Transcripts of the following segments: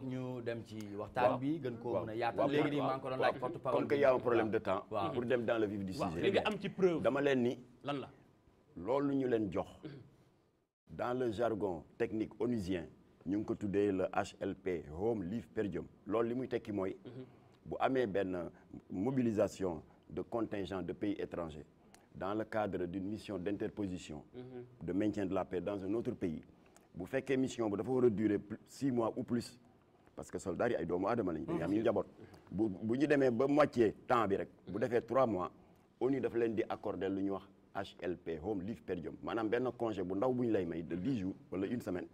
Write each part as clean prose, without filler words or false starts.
ñu dem ci waxtaan bi gën koo mën a yaatal léegi nii maa ngi ko doon laaj porte-parole comme qu'il y a un problème de temps pour dem dans le vif du sujet li nga am ci preuve dama leen ni lan la loolu ñu leen jox dans le jargon technique onusien ñu ngi ko tuddee le HLP Home Leave Per Diem loolu li muy tekki mooy bu amee benn mobilisation de contingents de pays étrangers dans le cadre d'une mission d'interposition de maintien de la paix dans un autre pays bu fekkee mission bu dafa war a durer 6 mois ou plus parce que soldats yi ay doomu aadama lañu dañu am ñu njaboot bu ñu demee ba moitié temps bi rek bu defee 3 mois ONU dafa leen di accorder lu ñuy wax HLP Home Leave Per Diem maanaam benn congé bu ndaw bu ñu lay may de 10 jours wala une semaine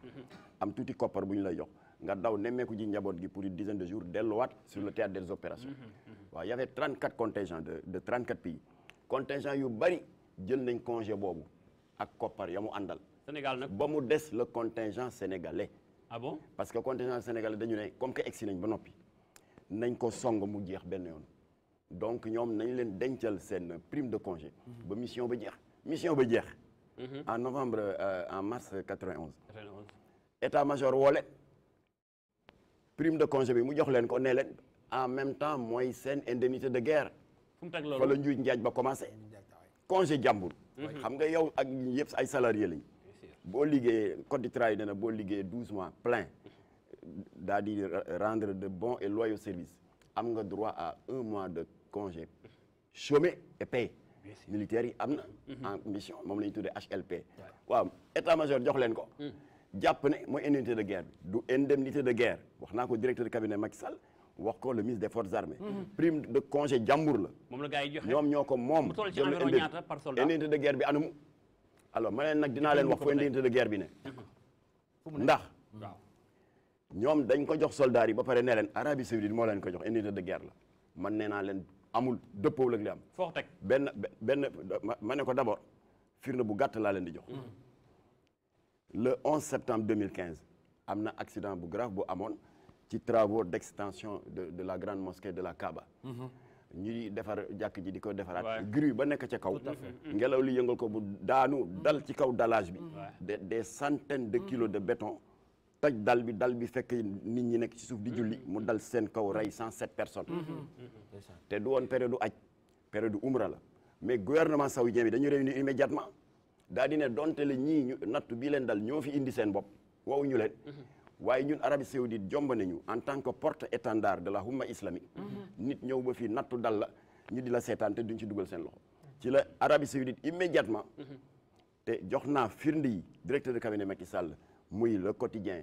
am tuuti koppar bu ñu lay jox nga daw nemmeeku ji njaboot gi pour une dizaine de jours delluwaat sur le théâtre des opérations waaw y avait 34 contingents de 34 pays contingents yu bari jël nañ congé boobu ak koppar ya mu àndal Sénégal nag ba mu des le contingent sénégalais. Ah bon? Parce que contingent sénégalais dañu ne comme que egsi nañ ba noppi nañ ko song mu jeex benn yoon donc ñoom nañ leen dencal seen prime de congé ba mission ba jeex en novembre en mars 91 état-major woo leen prime de congé bi mu jox leen ko ne leen en même temps mooy seen indemnité de guerre fu mu teg loolu fa la njuuj njaaj ba commencé congé jàmbur xam nga yow ak yëpp ay salarié lañ boo liggéeyee code du travail dana boo liggéeyee 12 mois plein daal di rendre de bons et loyaux services am nga droit à 1 mois de congé chômé et payé militaires yi am na en mission moom la ñu tuddee HLP waaw état-major jox leen ko jàpp ne mooy indemnité de guerre bi du indemnité de guerre wax naa ko directeur de cabinet Macky Sall wax ko le ministre des forces armées prime de congé jàmbur la moom la gars yi joxe ñoom ñoo ko moom mu toll ci environ ñaata par soldat indemnité de guerre bi anamu alors ma leen nag dinaa leen wax fu indemnité de guerre bi ne ndax ñoom dañ ko jox soldats yi ba pare ne leen Arabie Saoudite moo leen ko jox indemnité de guerre la man nee naa leen amul dëppoo la li am foo teg benn ma ne ko d'abord firnde bu gàtt laa leen di jox le 11 septembre 2015 am na accident bu grave bu amoon ci travaux d'extension de la grande mosquée de la Kaaba ñuy defar jàkk ji di ko defaraat grue ba nekk ca kaw ngelaw li yëngal ko bu daanu dal ci kaw dallage bi des centaines de kilos de béton toj dal bi fekk nit ñi nekk ci suuf di julli mu dal seen kaw rey 107 personnes te du woon période aj période umra la mais gouvernement saoudien bi dañu réunir immédiatement daa di ne donte la ñii ñu natt bii leen dal ñoo fi indi seen bopp woowu ñu leen waaye ñun Arabie Saoudite jomb nañu en tant que porte-étendard de la umma islamique nit ñëw ba fii nattu dal la ñu di la seetaan te duñ ci dugal seen loxo ci la Arabie Saoudite immédiatement te jox naa firnde yi directeur de cabinet Macky Sall muy le quotidien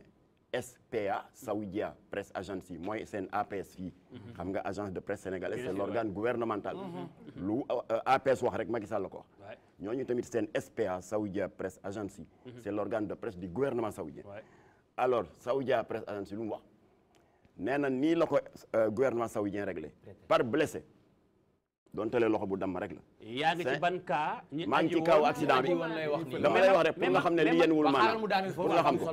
SPA Saoudia Presse Agency mooy seen APS fii xam nga agence de presse sénégalaise c'est l'organe gouvernemental lu APS wax rek Macky Sall la ko wax ñooñu tamit seen SPA Saoudia Presse Agency c'est l'organe de presse du gouvernement saoudien alors Saoudia Presse Agency lu mu wax nee na nii la ko gouvernement saoudien réglé par blessé doon tele loxo bu damm rek la. yaa ngi ci ban cas. maa ngi ci kaw accident bi dama lay wax rek pour nga xam ne li yéen wul maanaam pour nga xam ko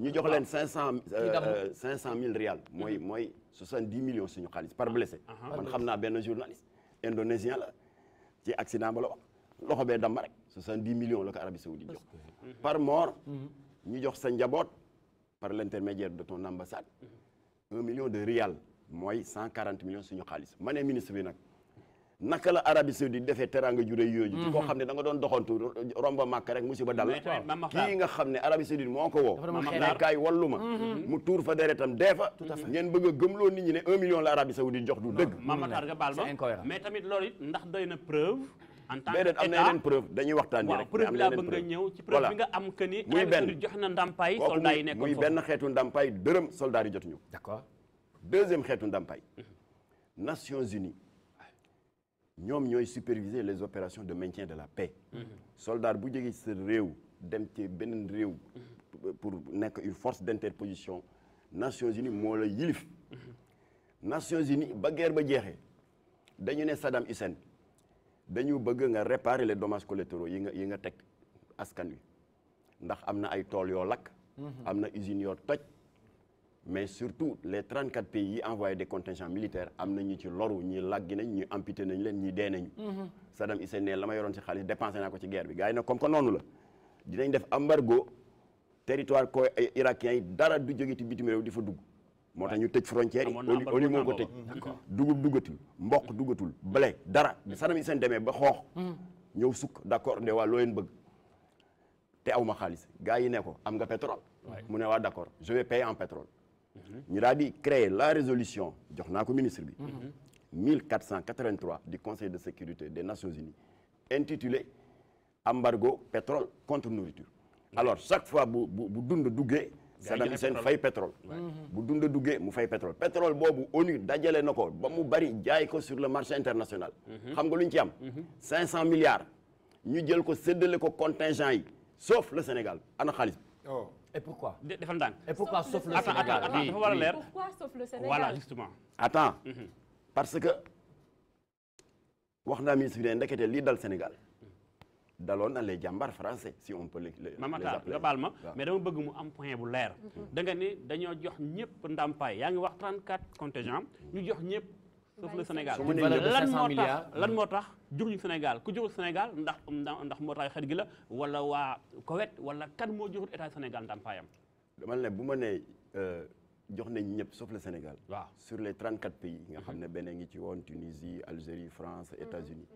ñu jox leen 500 000 rial mooy 70 millions suñu xaalis par blessé. man xam naa benn journaliste indonésien la ci accident ba la wax loxo bee damm rek 70 millions la ko Arabie Saoudite jox. par mort ñu jox sa njaboot par l'intermédiaire de ton ambassade 1 million de rial mooy 140 millions suñu xaalis ma ne ministre bi nag. naka la Arabie Saoudite defee teraanga jure yooyu ci koo xam ne da nga doon doxantu romba màkk rek musiba dal kii nga xam ne Arabie Saoudite moo ko woo ne kaay wallu ma mu tuur fa deretam dee fa ngeen bëgg a gëmloo nit ñi ne 1 million la Arabie Saoudite jox du dëgg Mamatar nga baal ma mais tamit loolu it ndax doy na preuve en tant que déedéet am na yeneen preuve dañuy waxtaan rek preuve bi laa bëgg nga ñëw ci preuve bi nga am que ni Arabie Saoudite jox na ndàmpaay soldats yi nekkoon muy benn xeetu ndàmpaay dërëm soldats yi jotuñu d'accord deuxième xeetu ndàmpaay Nations Unies ñoom ñooy superviser les opérations de maintien de la paix soldat bu jógee sa réew dem ci beneen réew pour nekk une force d'interposition Nations Unies moo la yilif Nations Unies ba guerre ba jeexee dañu ne Saddam Hussein dañu bëgg nga réparer les dommages collatéraux yi nga teg askan wi ndax am na ay tool yoo lakk am na usines yoo toj mais surtout les 34 pays yi envoyé des contingents militaires am na ñu ci loru ñi laggi nañ ñu amputé nañ leen ñi dee nañu Saddam Hussein ne la ma yoroon ci xaalis dépensé naa ko ci guerre bi gars yi nag comme que noonu la dinañ def embargo territoire ko irakien yi dara du jóge ci bitim réew di fa dugg moo tax ñu tëj frontière yi ONU moo ko tëj dugub duggatul mboq duggatul blé dara Saddam Hussein demee ba xoox ñëw sukk d'accord ne waa loo leen bëgg te aw ma xaalis gars yi ne ko am nga pétrole mu ne waa d'accord je vais payer en pétrole ñu daal di créer la résolution jox naa ko ministre bi 1483 du Conseil de sécurité des Nations Unies intitulé embargo pétrole contre nourriture alors chaque fois bu dund duggee Saddam Hussein fay pétrole bu dund duggee mu fay pétrole boobu ONU dajale na ko ba mu bari jaay ko sur le marché international xam nga lu ñu ci am 500 milliards ñu jël ko séddale ko contingent yi sauf le Sénégal ana xaalis et pourquoi defal ndànk et pourquoi sauf le Sénégal dafa war a leer pourquoi sauf le Sénégal voilà justement attends parce que wax naa ministre bi ne ndekete lii dal Sénégal daloon na les jàmbaar français si on peut les Mamata nga baal ma mais dama bëgg mu am point bu leer da nga ni dañoo jox ñëpp ndàmpaay yaa ngi wax 34 contingents ñu jox ñëpp sauf le Sénégal lan moo tax joxuñu Sénégal ku joxul Sénégal ndax moo tax xet gi la wala waa Koweït wala kan moo joxul état Sénégal ndàmpaayam dama ne bu ma nee jox nañ ñëpp sauf le Sénégal waaw sur les 34 pays nga xam ne benn ngi ci woon Tunisie Algérie France États-Unis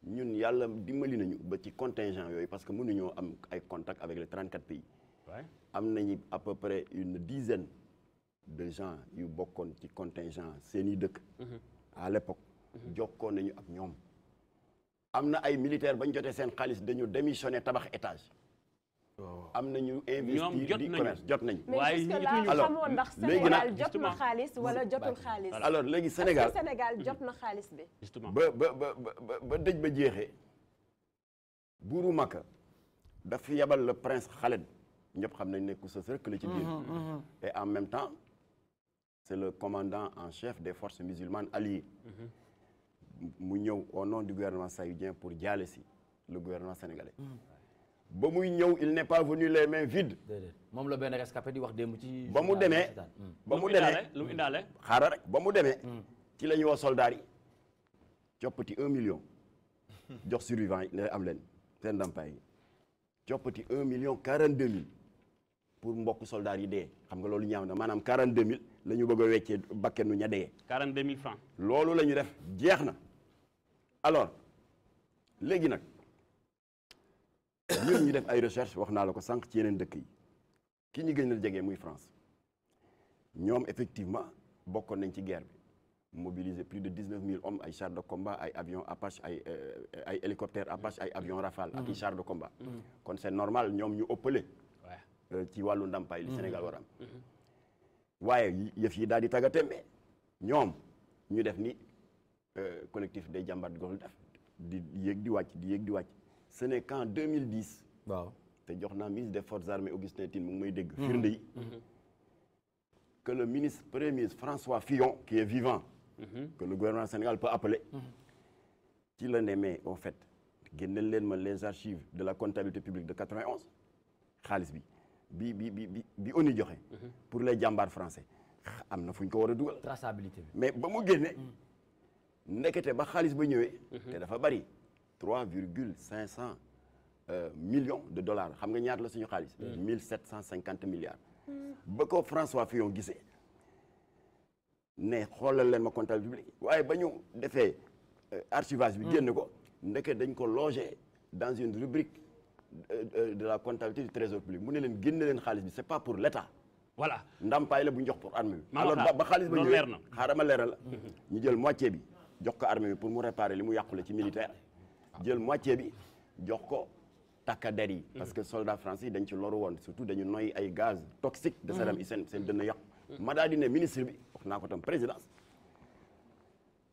ñun yàlla dimbali nañu ba ci contingent yooyu parce que mënuñoo am ay contact avec les 34 pays am nañu à peu près une dizaine de gens yu bokkoon ci contingent seeni dëkk à l'époque jokkoon nañu ak ñoom am na ay militaires bañ jotee seen xaalis dañu démissionné tabax étage am nañu investir di commerce jot nañu mais jusque là xamoon ndax Sénégal jot na xaalis wala jotul xaalis alors léegi Sénégal jot na xaalis bi justement ba dëj ba jeexee buuru Makka dafa yabal le prince Khaled ñëpp xam nañ ne ku sës rek la ci biir et en même temps c'est le commandant en chef des forces musulmanes alliées mu ñëw au nom du gouvernement saoudien pour jaale si le gouvernement sénégalais ba muy ñëw il n'est pas venu les mains vides moom la benn rescapé di wax démb ci ba mu demee lu mu indaale xaaral rek ba mu demee ci la ñu woo soldats yi coppati 1 million jox survivants yi ne am leen seen ndàmpaay yi coppati 1 million 42 000 pour mbokk soldats yi dee xam nga loolu ñaaw na maanaam 42 000 la ñu bëgg a weccee bakkenu ña dee 42 000 francs loolu la ñu def jeex na alors léegi nag ñun ñu def ay recherche wax naa la ko sànq ci yeneen dëkk yi ki ñu gën a jege muy France ñoom effectivement bokkoon nañ ci guerre bi mobiliser plus de 19 000 hommes ay chars de combat ay avions Apache ay hélicoptères Apache ay avions Rafale ak i chars de combat kon c'est normal ñoom ñu ëppale ci wàllu ndàmpaay li Sénégal war a am waaye yëf yi daal di tagga tembe ñoom ñu def ni collectif des jàmbaar gox def di yéeg di wàcc di yéeg di wàcc ce n'est qu'en 2010 waaw te jox naa ministre des forces armées Augustin Tine mu ngi may dégg firnde yi que le premier ministre François Fillon qui est vivant que le gouvernement Sénégal peut appeler ci la ne mais au fait génneel leen ma les archives de la comptabilité publique de 91 xaalis bi ONU joxe pour les jàmbaar français am na fu ñu ko war a dugal traçabilité bi mais ba mu génne ndekete ba xaalis ba ñëwee te dafa bari 3,500 millions de dollars xam nga ñaata la suñu xaalis 1750 milliards ba ko François Fillon gisee ne xoolal leen ma comptabilité publique waaye ba ñu defee archivage bi génn ko ndeke dañ ko loger dans une rubrique de la comptabilité du trésor public mu ne leen génne leen xaalis bi c'est pas pour l'État voilà ndàmpaay la bu ñu jox pour armée bi alors ba xaalis ba ñëwee xaaral ma leeral la ñu jël moitié bi jox ko armée bi pour mu réparer li mu yàqule ci militaire jël moitié bi jox ko takkader yi parce que soldats français yi dañ ci loru woon surtout dañu noyyi ay gaz toxique de Saddam Hussein seen dënn yàqu ma daal di ne ministre bi wax naa ko tam présidence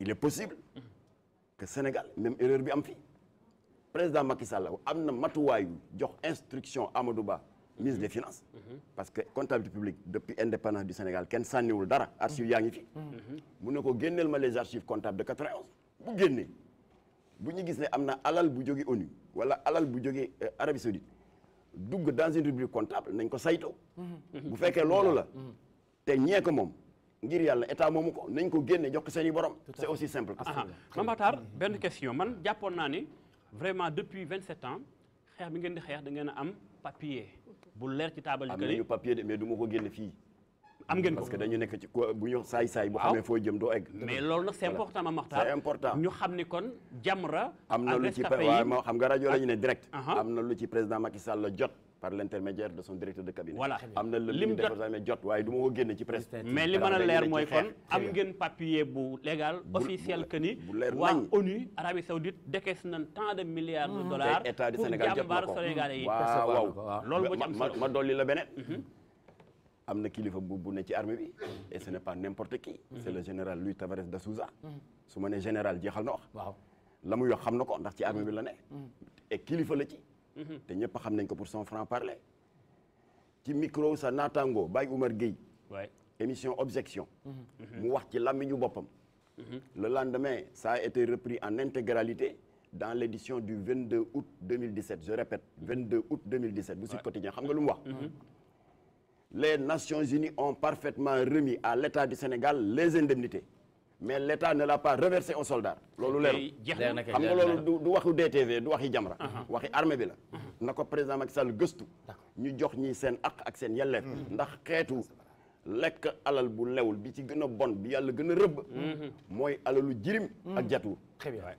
il est possible que Sénégal même erreur bi am fii président Macky Sall am na matuwaayu jox instruction Amadou Ba ministre des finances parce que comptabilité publique depuis indépendance du Sénégal kenn sànniwul dara archives yaa ngi fi mu ne ko génneel ma les archives comptables de 91 bu génnee bu ñu gis ne am na alal bu jóge ONU wala alal bu jóge Arabie Saoudite dugg dans une rubrique comptable nañ ko saytoo bu fekkee loolu la te ñee ko moom ngir yàlla état moomu ko nañ ko génne jox ko seen i borom c'est aussi simple que ça. Mame Matar benn question man jàppoon naa ni vraiment depuis 27 ans xeex bi ngeen di xeex da ngeen a am papier bu leer ci taabal. am nañu papier de mais du ma ko génne fii am ngeen ko parce que dañu nekk ci bu ñu saay-saay bu xamee foo jëm doo egg. mais loolu nag c'est important ma maxtaan. c'est important ñu xam ni kon Jamra. am na lu ci waaw moo xam nga rajo la ñu ne direct. am na lu ci président Macky Sall la jot. par l'intermédiaire de son directeur de cabinet. voilà am na lim jot waaye du ma ko génne ci presse. mais li mën a leer mooy kon am ngeen papier bu légal officiel que ni waa ONU Arabie Saoudite décaisse nañ tant de milliards de dollars état du Sénégal jot na ko sénégalais yi. waaw loolu moo ci am solo ma dolli la beneen. am na kilifa bu ne ci armée bi et ce n'est pas n'importe qui. c'est le général Louis Tavares da Souza. su ma nee général jeexal na wax. waaw la muy wax xam na ko ndax ci armée bi la ne. et kilifa la ci. te ñëpp xam nañ ko pour son franc-parler ci micro sa naataango Baye Oumar Gueye émission objection mu wax ci làmmiñu boppam le lendemain ça a été repris en intégralité dans l'édition du 22 août 2017 je répète 22 août 2017 bu Sud Quotidien xam nga lu mu wax les Nations Unies ont parfaitement remis à l'État du Sénégal les indemnités mais l'État ne l'a pas reversé aux soldats loolu leer na xam nga loolu du waxu DTV du waxi Jamra waxi armée bi la na ko président Macky Sall gëstu ñu jox ñi seen aq ak seen yelleef ndax xeetu lekk alal bu lewul bi ci gën a bon bi yàlla gën a rëbb mooy alalu jirim ak jatuur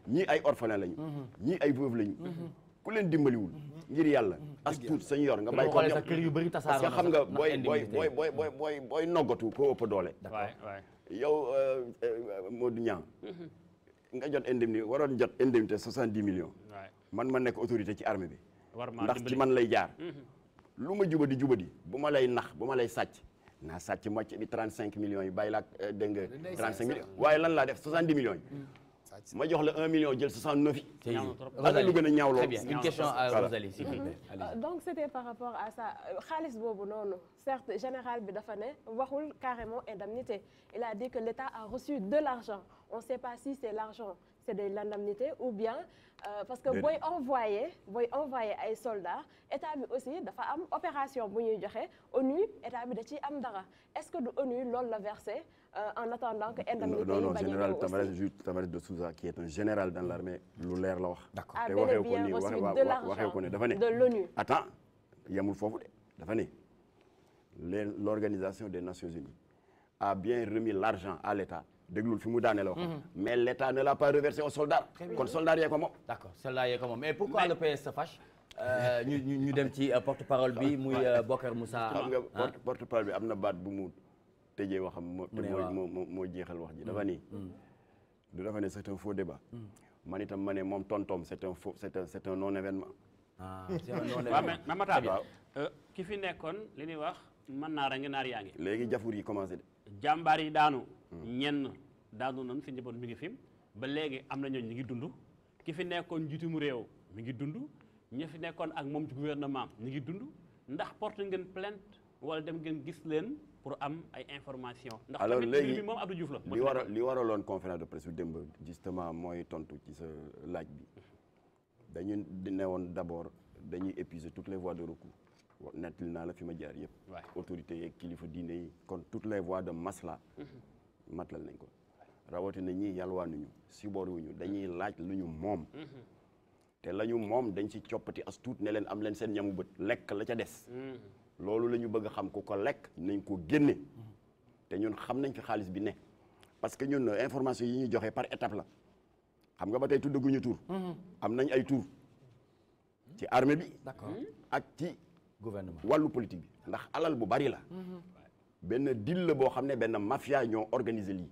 ñii ay orphelin lañu ñii ay veuve lañu ku leen dimbaliwul ngir yàlla as tuut sañ yor nga bàyyi ko ñoom parce que xam nga booy noggatu koo ëpp doole yow Modou Niang nga jot indemnité waroon jot indemnité 70 millions man ma nekk autorité ci armée bi ndax ci man lay jaar lu ma jubadi bu ma lay nax bu ma lay sàcc naa sàcc moitié bi 35 millions yi bàyyi laak dégg nga 35 millions waaye lan laa def 70 millions yi ma jox la 1 million jël 69 yi. ana lu gën a ñaaw loolu. Une question à Rosalie s'il vous plaît. Donc c'était par rapport à ça xaalis boobu noonu certes général bi dafa ne waxul carrément indemnité il a dit que l'État a reçu de l'argent on ne sait pas si c'est l'argent c'est de l'indemnité ou bien parce que booy envoyer ay soldats état bi aussi dafa am opération bu ñuy joxe ONU état bi da ciy am dara est-ce que du ONU loolu la versé en attendant que indemnité non général Tavares de Souza qui est un général dans l'armée lu leer la wax. d'accord te waxee ko ne dafa ne de l'ONU. attends yemul foofu de dafa ne l'organisation des Nations Unies a bien remis l'argent à l'État déglul fi mu daane la wax mais l'État ne l'a pas reversé aux soldats kon soldats yee ko moom. d'accord soldats yee ko moom mais pourquoi le PS se fâche ñu dem ci porte-parole bi muy Bocar Moussa. xam nga porte-parole bi am na baat bu mu tëjee waxam moo jeexal wax ji dafa nii du dafa ne c'est un faux débat man itam ma ne moom tontoom c'est un non événement c'est un non événement mais Matar ki fi nekkoon li ñuy wax mën naa rangi naar yaa ngi léegi jafur yi commencé de jàmbaar yi daanu ñenn daanu nañ si njaboot mi ngi fi ba léegi am na ñooñu ñu ngi dund ki fi nekkoon njiitum réew mi ngi dund ñi fi nekkoon ak moom ci gouvernement ñu ngi dund ndax porte ngeen plainte wala dem ngeen gis leen pour am ay information ndax alors léegi bi moom Abdou Diouf la li waraloon conférence de presse bu démb justement mooy tontu ci sa laaj bi dañu ne woon d'abord dañuy épuiser toutes les voies de recours nettali naa la fi ma jaar yëpp autorités yeeg kilifa diine yi kon toutes les voies de masla matlal nañ ko rawatina ñii yalwaanuñu siboruñu dañuy laaj lu ñu moom te la ñu moom dañ ci coppati as tuut ne leen am leen seen ñamu bët lekk la ca des loolu la ñu bëgg a xam ku ko lekk nañ ko génne te ñun xam nañ fi xaalis bi ne parce que ñun information yi ñuy joxe par étape la xam nga ba tey tuddaguñu tur am nañ ay tur ci armée bi d'accord ak ci gouvernement wàllu politique bi ndax alal bu bari la benn deal la boo xam ne benn mafia ñoo organiser lii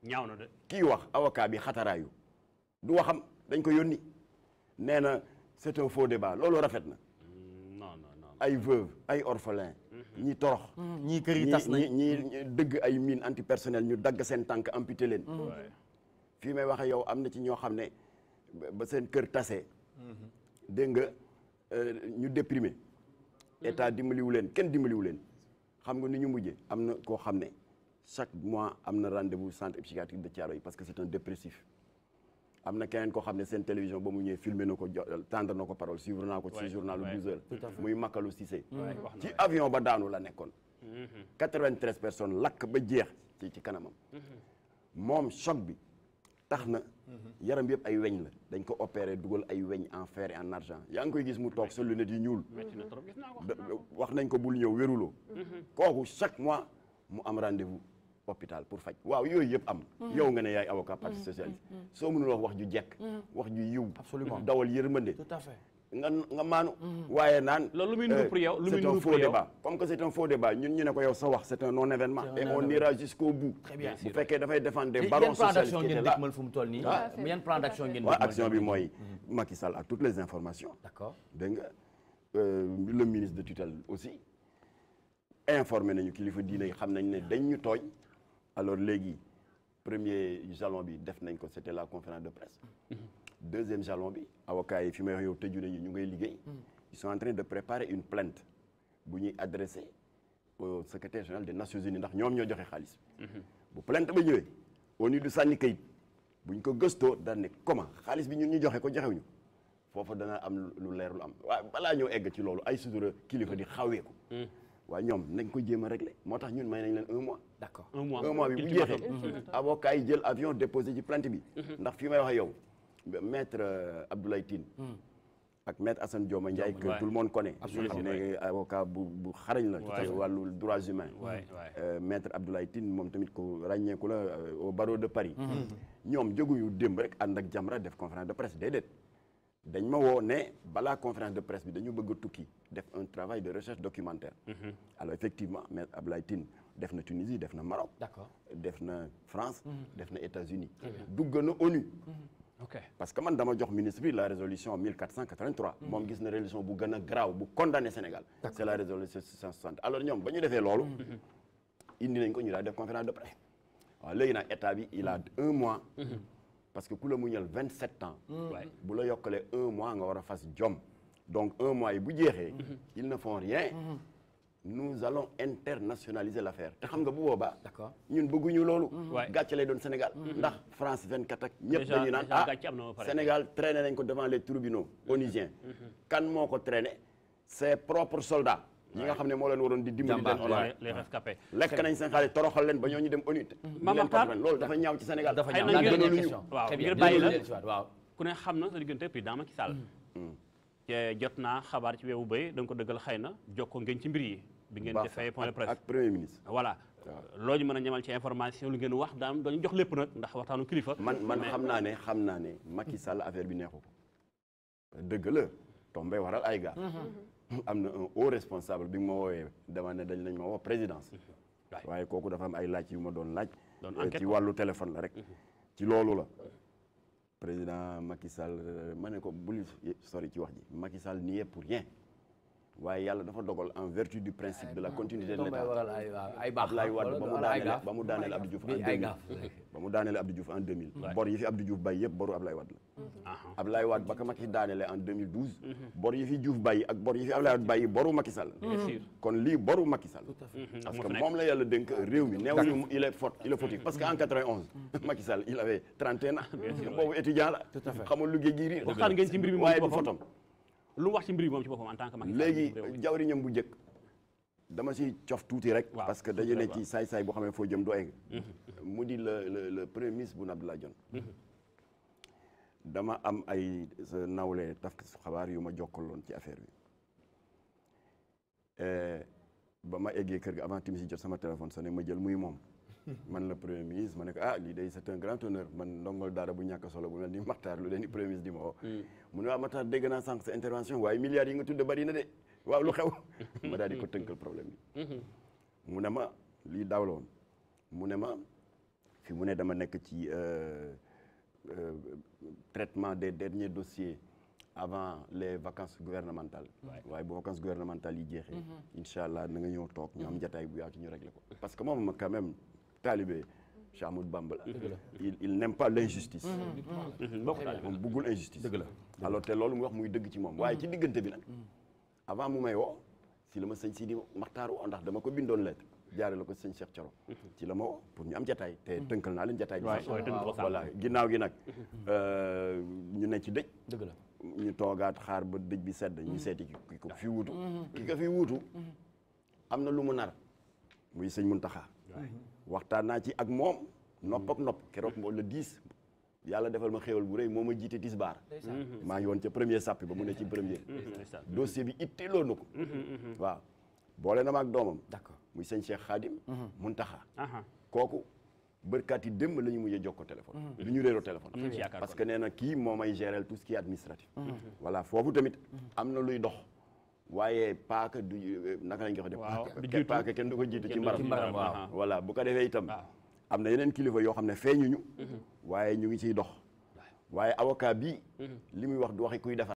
ñaaw na de kii wax avocat bi xataraayu du waxam dañ ko yónni nee na c'est un faux débat loolu rafet na ay veuve ay orphelin ñi torox ñii kër yi tas nañ ñi dëgg ay mine antipersonnel ñu dagg seen tànk amputé leen fii may waxe yow am na ci ñoo xam ne ba seen kër tasee dégg nga ñu déprimé état dimbaliwu leen kenn dimbaliwu leen xam nga ni ñu mujjee am na koo xam ne chaque mois am na rendez-vous centre psychiatrique de Thiaroye parce que c'est un dépressif am na keneen koo xam ne seen télévision ba mu ñëwee filmé na ko tendre na ko parole suivre naa ko ci journalu 12 heures muy Makalu Cissé ci avion ba daanu la nekkoon 93 personnes lakk ba jeex ci kanamam moom choc bi tax na yaram yëpp ay weñ la dañ ko opéré dugal ay weñ en fer et en argent yaa ngi koy gis mu toog sa lunette yi ñuul wax nañ ko bul ñëw wéruloo kooku chaque mois mu am rendez-vous hôpital pour faj waaw yooyu yëpp am yow nga ne yaay avocat parti socialiste soo mënul wax ju jekk wax ju yiw absolument dawal yërmande tout à fait nga maanu waaye naan loolu lu muy nuru pour yow lu muy c'est un nuru faux pour yow débat comme que c'est un faux débat ñun ñu ne ko yow sa wax c'est un non événement et on ira jusqu'au bout très bien bu fekkee dafay défendre des yan barons plan socialistes d'action qui étaient ngeen là dëgmal fu mu toll nii yan plan d'action ngeen waaw dëgmal action bi mooy Macky Sall a toutes les informations d'accord dégg nga le ministre de tutelle aussi informé nañu kilifa diine yi xam nañ ne dañ ñu tooñ alors léegi premier jalon bi def nañ ko c'était la conférence de presse deuxième jalon bi avocats yi fi may wax yow tëju nañu ñu ngay liggéey ils sont en train de préparer une plainte bu ñuy adressé au secrétaire général des Nations Unies ndax ñoom ñoo joxe xaalis bu plainte ba ñëwee au niveau du sànni kayit buñ ko gëstoo daan ne comment xaalis bi ñun ñu joxe ko joxewuñu foofu dana am lu leer lu am waaye balaa ñëw egg ci loolu ay sutura kilifa di xaweeku waaye ñoom nañ ko jéem a régler moo tax ñun may nañ leen 1 mois d'accord un mois bi bu jeexee avocat yi jël avion déposé ci plainte bi ndax fi may wax yow maître Abdoulaye Tine ak maître Assane Dioma Ndiaye que tout le monde connaît xam ne avocat bu xarañ la ci wàllu droits humains maître Abdoulaye Tine moom tamit ko ràññeeku la au barreau de Paris ñoom jóguñu démb rek ànd ak Jamra def conférence de presse déedéet dañ ma woo ne balaa conférence de presse bi dañu bëgg a tukki def un travail de recherche documentaire alors effectivement maître Abdoulaye Tine def na Tunisie def na Maroc d'accord def na France def na États-Unis dugg na ONU ok parce que man dama jox ministre bi la résolution 1483 moom gis na résolution bu gën a graaw bu condamné Sénégal c'est la résolution 660 alors ñoom ba ñu defee loolu indi nañ ko ñu daal def conférence de presse waaw léegi nag état bi il a 1 mois parce que ku la muñal 27 ans bu la yokkalee 1 mois nga war a fas jom donc 1 mois yi bu jeexee ils ne font rien nous allons internationaliser l'affaire te xam nga bu boobaa d'accord ñun bëgguñu loolu gàcce lay doon Sénégal ndax France 24 ak ñëpp dañu naan Sénégal traîné nañ ko devant les tribunaux onusiens kan moo ko traîné ses propres soldats ñi nga xam ne moo leen waroon di dimbali leen les rescapés lekk nañ seen xaalis toroxal leen ba ñoo ñu dem ONU loolu dafa ñaaw ci Sénégal dafa ñaaw na dernière ngeen question waaw très bien ngir bàyyi la waaw ku ne xam na sa diggante président Macky Sall te jot naa xabaar ci weewu béy da nga ko dëggal xëy na jokkoo ngeen ci mbir yi bi ngeen defee point de presse ak premier ministre voilà loo ñu mën a ñamal ci information lu ngeen wax daam dañu jox lépp nag ndax waxtaanu kilifa man xam naa ne Macky Sall affaire bi neexu ko dëgg la tombé waral ay gars am na un haut responsable bi nga ma woowee dama ne dañ lañ ma woo présidence waaye kooku dafa am ay laaj yu ma doon laaj ci wàllu téléphone la rek ci loolu la président Macky Sall ma ne ko bul sori ci wax ji Macky Sall n'y est pour rien waaye yàlla dafa dogal en vertu du principe de la continuité de l'État Abdoulaye Wade ba mu daaneel Abdou Diouf en 2000 bor yi fi Abdou Diouf bàyyi yëpp boru Abdoulaye Wade la Abdoulaye Wade ba ko Macky daaneele en 2012 bor yi fi Diouf bàyyi ak bor yi fi Abdoulaye Wade bàyyi boru Macky Sall kon lii boru Macky Sall parce que moom la yàlla dénk réew mi neewuñu il est fautif parce que en 91 Macky Sall il avait 31 ans boobu étudiant la xamul liggéey gi riir waxtaan ngeen ci mbir mi waaye du fotom lu wax ci mbir moom ci boppam en tant que Macky Sall léegi jawriñam bu njëkk dama si cof tuuti rek parce que dañu ne ci saay-saay boo xam ne foo jëm doo egg mu di le premier ministre Boun Abdallah Dionne dama am ay sa nawle taf xabaar yu ma jokkaloon ci affaire bi ba ma eggee kër ga avant timis yi jot sama téléphone sonné ma jël muy moom man la premier ministre ma ne ko lii day c'est un grand honneur man ndongol daara bu ñàkk solo bu mel ni Makhtar lu leen di premier ministre di ma woo mu ne waaw Makhtar dégg naa sànq sa intervention waaye milliards yi nga tudde bari na de waaw lu xew ma daal di ko tënkal problème bi mu ne ma lii daaw la woon mu ne ma fi mu ne dama nekk ci traitement des derniers dossiers avant les vacances gouvernementales waaye bu vacances gouvernementales yi jeexee incha allah na nga ñëw toog ñu am jataay bu yaatu ñu réglé ko parce que moom quand même talibé Cheikh Ahmadou Bamba la il n'aime pas l'injustice moom bëggul injustice dëgg la alors te loolu mu wax muy dëgg ci moom waaye ci diggante bi nag avant mu may woo si la ma sëñ Sidi Maxtaar woo ndax dama ko bindoon lettre jaare la ko sëñ Cheikh Thioro ci la ma woo pour ñu am jataay te tënkal naa leen jataay bi voilà ginnaaw gi nag ñu ne ci dëj dëgg la ñu toogaat xaar ba dëj bi sedd ñu seeti ki ko fi wuutu ki ko fi wuutu am na lu mu nar muy sëñ Muntaxa waxtaan naa ci ak moom nopp ak nopp keroog le 10 yàlla defal ma xéewal bu rëy moo ma jiite tisbaar maa ngi woon ca premier sàppi ba mu ne ci premier dossier bi itteeloo na ko waaw boole na ma ak doomam. d'accord muy sëñ Cheikh Khadim. Muntaxa. aha kooku bërkaat yi démb la ñu mujjee jokkoo téléphone. du ñu réeroo téléphone. am nañ ci yaakaar parce que nee na kii moo may gérer tout ce qui est administratif. voilà foofu tamit am na luy dox. waaye paaka du naka lañ ko def. waaw du paaka jiitu paaka kenn du ko jiitu ci mbaram. waaw. voilà bu ko defee itam. waaw. am na yeneen kilifa yoo xam ne feeñuñu. waaye ñu ngi ciy dox. waaye avocat bii. li muy wax du waxi kuy defar.